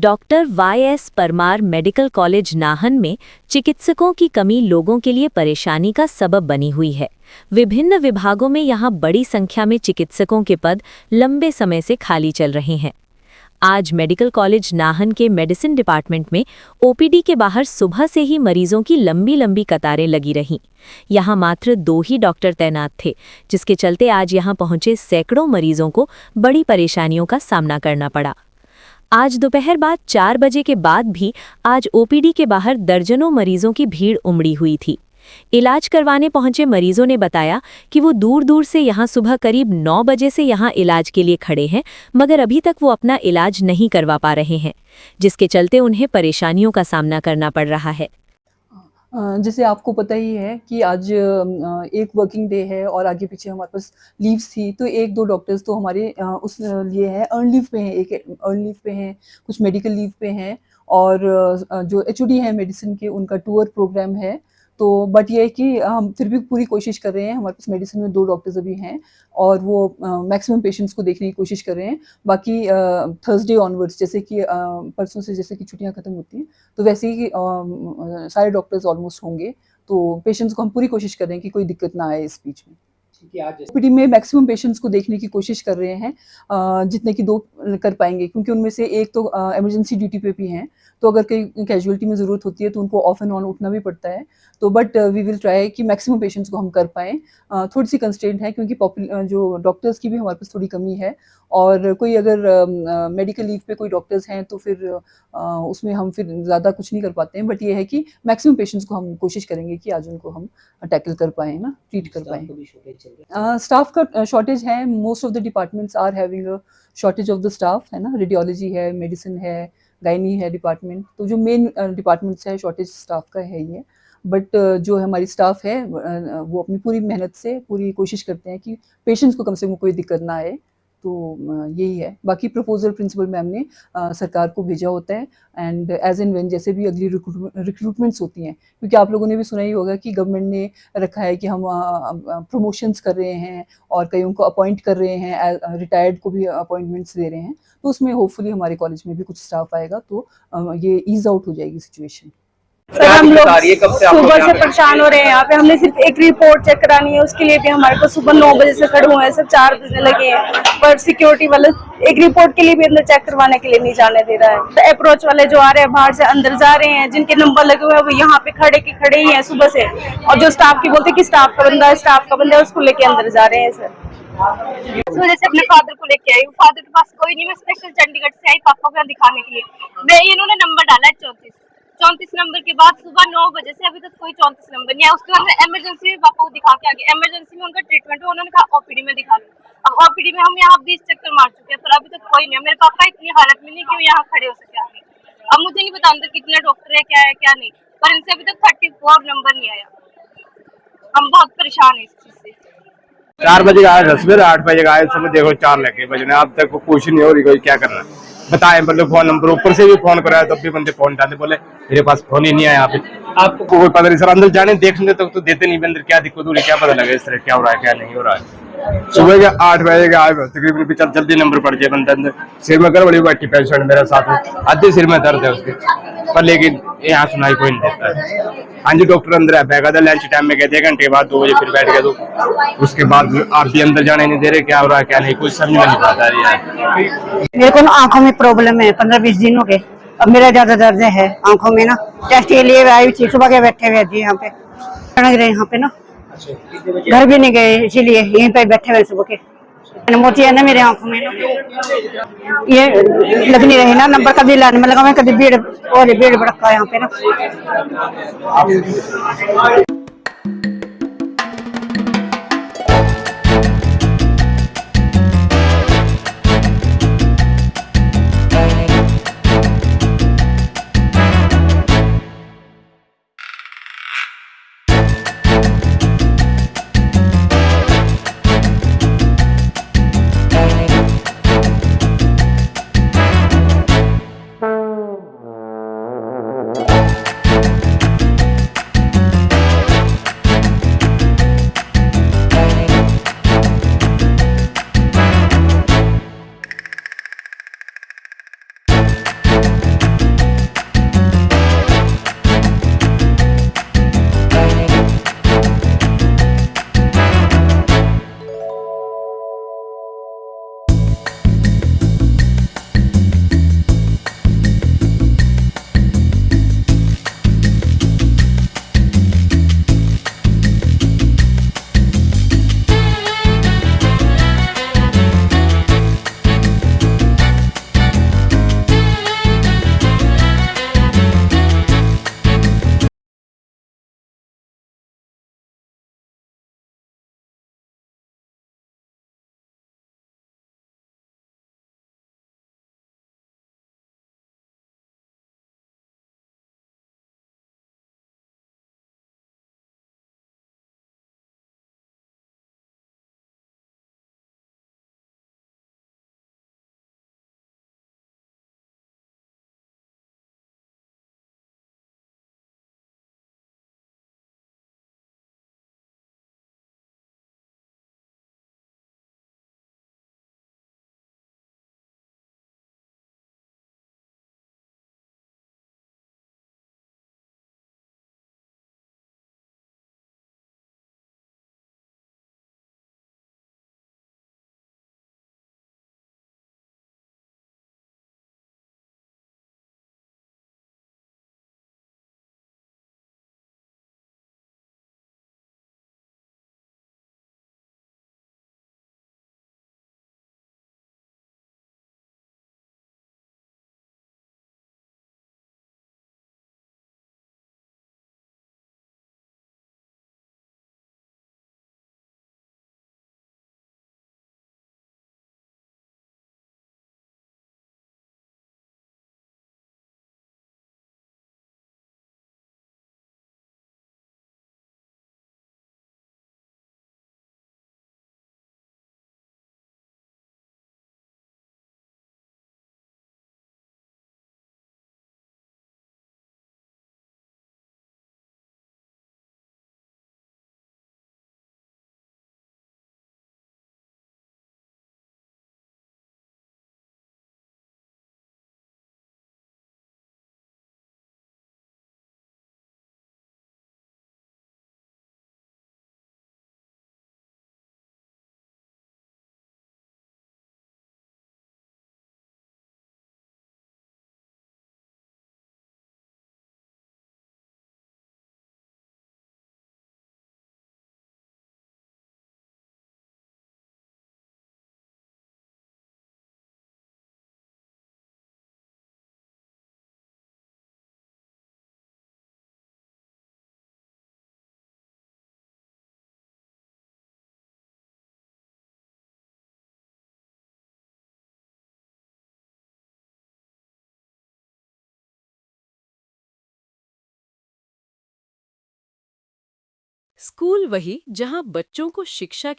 Doctor Y S. Parmar medical college Nahan में चिकित्सकों की कमी लोगों के लिए परेशानी का सबब बनी हुई है। विभिन्न विभागों में यहां बड़ी संख्या में चिकित्सकों के पद लंबे समय से खाली चल रहे हैं। आज मेडिकल कॉलेज नाहन के मेडिसिन डिपार्टमेंट में ओपीडी के बाहर सुबह से ही मरीजों की लंबी लंबी कतारें लगी रहीं। यहां मात्र 2 ही डॉक्टर तैनात थे, जिसके चलते आज यहां पहुंचे सैकड़ों मरीजों को बड़ी परेशानियों का सामना करना पड़ा। आज दोपहर बाद 4 बजे के बाद भी आज ओपीडी के बाहर दर्जनों मरीजों की भीड़ उमड़ी हुई थी। इलाज करवाने पहुंचे मरीजों ने बताया कि वो दूर दूर से यहां सुबह करीब 9 बजे से यहां इलाज के लिए खड़े हैं, मगर अभी तक वो अपना इलाज नहीं करवा पा रहे हैं, जिसके चलते उन्हें परेशानियों का सामना करना पड़ रहा है। जैसे आपको पता ही है कि आज एक वर्किंग डे है और आगे पीछे हमारे पास लीव्स थी, तो 1-2 डॉक्टर्स तो हमारे उस लिए हैं, अर्न लीव पे हैं, एक अर्न लीव पे हैं, कुछ मेडिकल लीव पे हैं और जो एचओडी हैं मेडिसिन के उनका टूर प्रोग्राम है। तो बट ये है कि हम फिर भी पूरी कोशिश कर रहे हैं। हमारे पास मेडिसिन में 2 डॉक्टर्स अभी हैं और वो मैक्सिमम पेशेंट्स को देखने की कोशिश कर रहे हैं। बाकी थर्सडे ऑनवर्ड्स जैसे कि परसों से जैसे कि छुट्टियां खत्म होती हैं, तो वैसे ही सारे डॉक्टर्स ऑलमोस्ट होंगे। तो पेशेंट्स को हम पूरी कोशिश कर रहे हैं कि कोई दिक्कत ना आए इस बीच में। ओपीडी में मैक्सिमम पेशेंट्स को देखने की कोशिश कर रहे हैं, जितने की 2 कर पाएंगे, क्योंकि उनमें से एक तो इमरजेंसी ड्यूटी पे भी हैं, तो अगर कहीं कैजुअलिटी में ज़रूरत होती है तो उनको ऑफ एंड ऑन उठना भी पड़ता है। तो बट वी विल ट्राई कि मैक्सिमम पेशेंट्स को हम कर पाएँ। थोड़ी सी कंस्ट्रेंट है क्योंकि जो डॉक्टर्स की भी हमारे पास थोड़ी कमी है और कोई अगर मेडिकल लीव पे कोई डॉक्टर्स हैं तो फिर उसमें हम फिर ज़्यादा कुछ नहीं कर पाते हैं। बट ये है कि मैक्सिमम पेशेंट्स को हम कोशिश करेंगे कि आज उनको हम टैकल कर पाएँ ना, ट्रीट कर पाएँ। स्टाफ का शॉर्टेज है, most of the departments are having a shortage of the staff, है ना। रेडियोलॉजी है, मेडिसिन है, गायनी है डिपार्टमेंट, तो जो मेन डिपार्टमेंट्स है शॉर्टेज स्टाफ का है ही है। बट जो हमारी स्टाफ है वो अपनी पूरी मेहनत से पूरी कोशिश करते हैं कि पेशेंट्स को कम से कम कोई दिक्कत ना आए। तो यही है। बाकी प्रपोजल प्रिंसिपल मैम ने सरकार को भेजा होता है एंड एज एंड व्हेन जैसे भी अगली रिक्रूटमेंट्स होती हैं, क्योंकि आप लोगों ने भी सुना ही होगा कि गवर्नमेंट ने रखा है कि हम प्रमोशंस कर रहे हैं और कईयों को अपॉइंट कर रहे हैं, रिटायर्ड को भी अपॉइंटमेंट्स दे रहे हैं। तो उसमें होपफुली हमारे कॉलेज में भी कुछ स्टाफ आएगा तो ये ईज आउट हो जाएगी सिचुएशन। सर हम लोग सुबह से परेशान हो रहे हैं। यहाँ पे हमने सिर्फ एक रिपोर्ट चेक करानी है, उसके लिए भी हमारे को सुबह 9 बजे से खड़े हुए हैं, सब 4 बजने लगे हैं, पर सिक्योरिटी वाले एक रिपोर्ट के लिए भी अंदर चेक करवाने के लिए नहीं जाने दे रहा है। तो अप्रोच वाले जो आ रहे हैं बाहर से अंदर जा रहे हैं, जिनके नंबर लगे हुए हैं वो यहाँ पे खड़े के खड़े ही हैं सुबह से, और जो स्टाफ की बोलते हैं कि स्टाफ का बंदा है उसको लेके अंदर जा रहे हैं। सर इस वजह से अपने फादर को लेके आई हूँ। फादर के पास कोई नहीं, मैं स्पेशल चंडीगढ़ से आई पापा को यहाँ दिखाने के लिए। मैं इन्होंने नंबर डाला है 34 नंबर के बाद सुबह 9 बजे से अभी तक कोई 34 नंबर नहीं है। उसके बाद इमरजेंसी में पापा को दिखा के आ गए। इमरजेंसी में उनका ट्रीटमेंट है, उन्होंने कहा ओपीडी में दिखा लो। अब ओपीडी में हम यहाँ 20 चक्कर मार चुके हैं, पर अभी तक कोई नहीं है। मेरे पापा इतनी हालत में नहीं कि वो यहाँ खड़े हो सके आगे। अब मुझे नहीं पता अंदर कितने डॉक्टर है क्या नहीं, पर इनसे अभी तक 34 नंबर नहीं आया। हम बहुत परेशान है इस चीज से। 4 बजे आए, 10 बजे 8 बजे आए, सब देखो 4 लगे बजने, अब तक कुछ नहीं हो रही। कोई क्या करना बताए, मतलब फोन नंबर ऊपर से भी फोन कराया तब भी बंदे फोन उठाते, बोले मेरे पास फोन ही नहीं आया। यहाँ पे आपको कोई पता नहीं सर, अंदर जाने देखने तक तो देते नहीं, अंदर क्या दिक्कत हो रही क्या पता लगे इस तरह क्या हो रहा है क्या नहीं हो रहा है। सुबह के 8 बजे के आए, तकरीबन चल जल्दी नंबर पड़ जाए बंदा अंदर। सिर में गड़बड़ी बैठी पेशेंट मेरे साथ में, आधे सिर में दर्द है उसके, पर लेकिन यहाँ सुनाई कोई नहीं देता है। हाँ जी डॉक्टर अंदर है, बैठा था लंच टाइम में, कहते 1 घंटे बाद 2 बजे फिर बैठ गए, तो उसके बाद आप भी अंदर जाने नहीं दे रहे, क्या हो रहा है क्या नहीं कुछ समझ में नहीं आता यार। मेरे को ना आंखों में प्रॉब्लम है, 15-20 दिन हो गए। अब मेरा ज्यादा दर्द है आंखों में ना, टेस्ट के लिए आई थी, सुबह के बैठे हुए जी यहाँ पे रहे, यहाँ पे ना घर भी नहीं गए, इसीलिए यहीं पे बैठे हुए सुबह के। मोती है ना मेरे आंखों में, ये लग नहीं रही ना नंबर, कभी लाने में लगा मैं, कभी भीड़ और भीड़ भड़का यहाँ पे ना। स्कूल वही जहां बच्चों को शिक्षा